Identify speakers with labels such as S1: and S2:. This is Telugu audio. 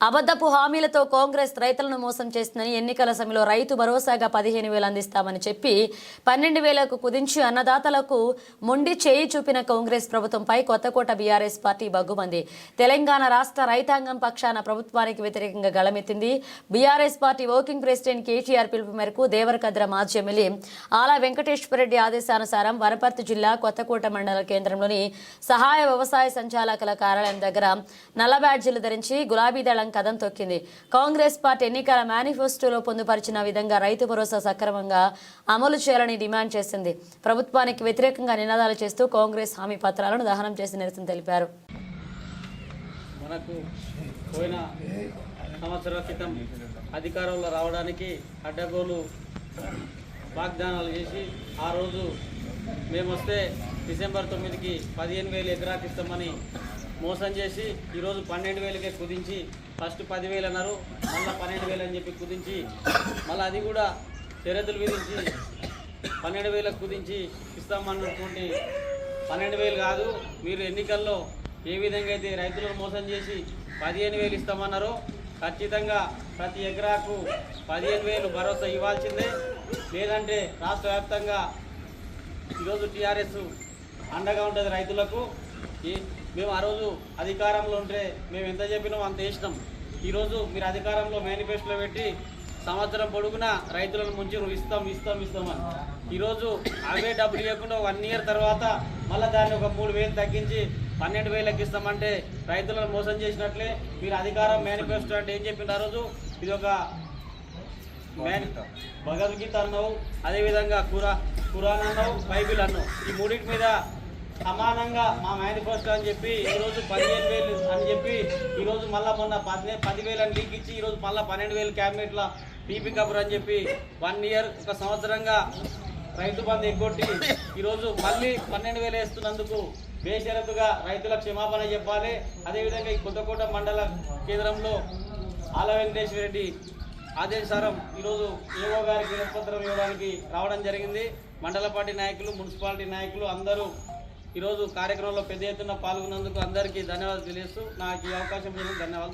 S1: అబద్ధపు హామీలతో కాంగ్రెస్ రైతులను మోసం చేస్తుందని ఎన్నికల సమయంలో రైతు భరోసాగా 15,000 అందిస్తామని చెప్పి 12,000కు కుదించి అన్నదాతలకు మొండి చేయి చూపిన కాంగ్రెస్ ప్రభుత్వంపై కొత్తకోట బీఆర్ఎస్ పార్టీ బగ్గుమంది. తెలంగాణ రాష్ట్ర రైతాంగం పక్షాన ప్రభుత్వానికి వ్యతిరేకంగా గళమెత్తింది. BRS party working president KTR పిలుపు మేరకు దేవరకద్ర మాజీ ఎమ్మెల్యే ఆల వెంకటేశ్వరరెడ్డి ఆదేశానుసారం వనపర్తి జిల్లా కొత్తకోట మండల కేంద్రంలోని సహాయ వ్యవసాయ సంచాలకుల కార్యాలయం దగ్గర నల్ల బ్యాడ్జీలు ధరించి గులాబీ దళం కదం తొక్కింది. కాంగ్రెస్ పార్టీ ఎన్నికల మేనిఫెస్టోలో పొందుపరిచిన విధంగా రైతు భరోసా సక్రమంగా అమలు చేయాలని డిమాండ్ చేసింది. ప్రభుత్వానికి వ్యతిరేకంగా నినాదాలు చేస్తూ కాంగ్రెస్ హామీ పత్రాలను దహనం చేసి నిరసన తెలిపారు.
S2: మనకు పోయిన సంవత్సరాల క్రితం అధికారంలో రావడానికి అడ్డగోలు వాగ్దానాలు చేసి ఆ రోజు మేము వస్తే డిసెంబర్ 9కి 15,000 ఎకరాకి ఇస్తామని మోసం చేసి ఈరోజు 12,000కే కుదించి ఫస్ట్ 10,000 అన్నారు, మళ్ళీ 12,000 అని చెప్పి కుదించి మళ్ళీ అది కూడా షరతులు విధించి 12,000 కుదించి ఇస్తామన్నటువంటి 12,000 కాదు, మీరు ఎన్నికల్లో ఏ విధంగా అయితే రైతులను మోసం చేసి 15,000 ఇస్తామన్నారో ఖచ్చితంగా ప్రతి ఎకరాకు 15,000 భరోసా ఇవ్వాల్సిందే. లేదంటే రాష్ట్ర వ్యాప్తంగా ఈరోజు టీఆర్ఎస్ అండగా ఉంటుంది రైతులకు. మేము ఆ రోజు అధికారంలో ఉంటే మేము ఎంత చెప్పినామో అంత వేసినాం. ఈరోజు మీరు అధికారంలో మేనిఫెస్టోలో పెట్టి సంవత్సరం పొడుగునా రైతులను ముంచి ఇస్తామని ఈరోజు అవే డబ్బులు ఇవ్వకుండా 1 ఇయర్ తర్వాత మళ్ళీ దాన్ని ఒక 3,000 తగ్గించి 12,000కి ఇస్తామంటే రైతులను మోసం చేసినట్లే. మీరు అధికారం మేనిఫెస్టో అంటే ఏం చెప్పింది ఆ రోజు? ఇది ఒక భగవద్గీత అన్నావు, అదేవిధంగా ఖురాన్ అన్నావు, బైబిల్ అన్నావు. ఈ మూడింటి మీద సమానంగా మా మేనిఫెస్టో అని చెప్పి ఈరోజు 15,000 అని చెప్పి ఈరోజు మళ్ళీ మొన్న 10,000 అని లీక్ ఇచ్చి ఈరోజు మళ్ళీ 12,000 క్యాబినెట్ల పీపీ కబుర్ అని చెప్పి 1 ఇయర్ ఒక సంవత్సరంగా రైతు బంధు ఎగ్గొట్టి ఈరోజు మళ్ళీ 12,000 వేస్తున్నందుకు బేషరతుగా రైతుల క్షమాపణ చెప్పాలి. అదేవిధంగా ఈ కొత్తకోట మండల కేంద్రంలో ఆల వెంకటేశ్వరరెడ్డి ఆదేశారం ఈరోజు ఏవో గారికి నిరపత్రం ఇవ్వడానికి రావడం జరిగింది. మండల పార్టీ నాయకులు, మున్సిపాలిటీ నాయకులు అందరూ ఈరోజు కార్యక్రమంలో పెద్ద ఎత్తున పాల్గొన్నందుకు అందరికీ ధన్యవాదాలు తెలియజేస్తూ నాకు ఈ అవకాశం ధన్యవాదాలు.